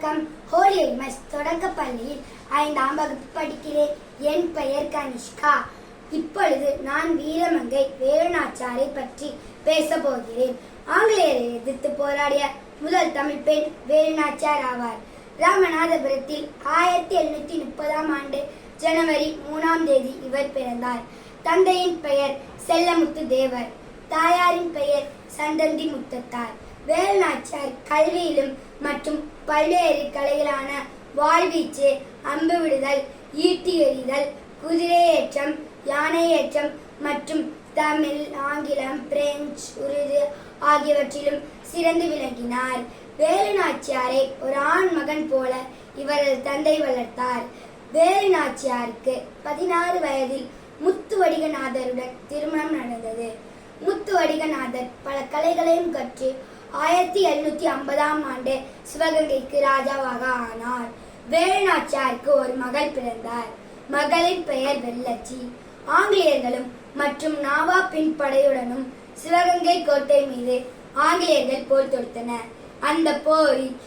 வணக்கம். ஹோலி எம்எஸ் தொடக்கப் பள்ளியில் 5ஆம் வகுப்பு படிக்கிறேன். என் பெயர் கனிஷ்கா. இப்பொழுது நான் வீரமங்கை வேலுநாச்சியாரை பற்றி பேச போகிறேன். ஆங்கிலேயரை எதிர்த்து போராடிய முதல் தமிழ் பெண் வேலுநாச்சியார் ஆவார். ராமநாதபுரத்தில் 1730ஆம் ஆண்டு ஜனவரி 3ஆம் தேதி இவர் பிறந்தார். தந்தையின் பெயர் செல்லமுத்து தேவர், தாயாரின் பெயர் சந்தந்தி முத்தத்தார். வேலுநாச்சியார் கல்வியிலும் மற்றும் பல்வேறு கலைகளான வாழ்வீச்சு, அம்பு விடுதல், ஈட்டி எறிதல், குதிரை ஏற்றம், யானை ஏற்றம் மற்றும் தமிழ், ஆங்கிலம், பிரெஞ்சு, உருது ஆகியவற்றிலும் சிறந்து விளங்கினார். வேலுநாச்சியாரை ஒரு ஆண் மகன் போல இவரது தந்தை வளர்த்தார். வேலுநாச்சியாருக்கு 16 வயதில் முத்துவடிகநாதருடன் திருமணம் நடந்தது. முத்துவடிகநாதர் பல கலைகளையும் கற்று 1750ஆம் ஆண்டு சிவகங்கைக்கு ராஜாவாக ஆனார். வேலுநாச்சியாருக்கு ஒரு மகள் பிறந்தார். மகளின் பெயர் வெள்ளச்சி. ஆங்கிலேயர்களும் மற்றும் நவாபின் படையுடனும் சிவகங்கை கோட்டை மீது ஆங்கிலேயர்கள் போர் தொடுத்தனர். அந்த போரில்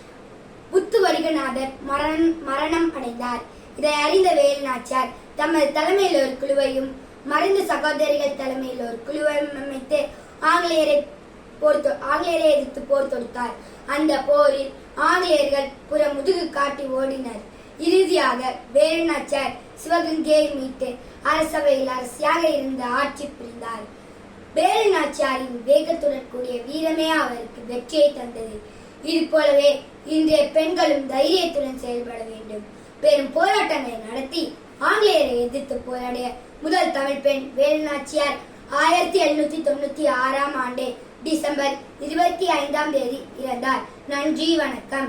முத்துவடிகநாதர் மரணம் அடைந்தார். இதை அறிந்த வேலுநாச்சியார் தமது தலைமையில் ஒரு குழுவையும் மறைந்த சகோதரிகள் தலைமையில் ஒரு குழுவையும் அமைத்து ஆங்கிலேயரை எதிர்த்து போர் தொடுத்தார். அந்த போரில் ஆங்கிலேயர்கள் புற முதுகு காட்டி ஓடினர். இறுதியாக வேலுநாச்சியார் சிவகங்கையை மீட்டு அரசவையில் அரசியாக இருந்து ஆட்சி புரிந்தார். வேலுநாச்சியாரின் வேகத்துடன் கூடிய வீரமே அவருக்கு வெற்றியை தந்தது. இது போலவே இன்றைய பெண்களும் தைரியத்துடன் செயல்பட வேண்டும். பெரும் போராட்டங்களை நடத்தி ஆங்கிலேயரை எதிர்த்து போராடிய முதல் தமிழ் பெண் வேலுநாச்சியார் 1796ஆம் ஆண்டு டிசம்பர் 25ஆம் தேதி இறந்தார். நன்றி, வணக்கம்.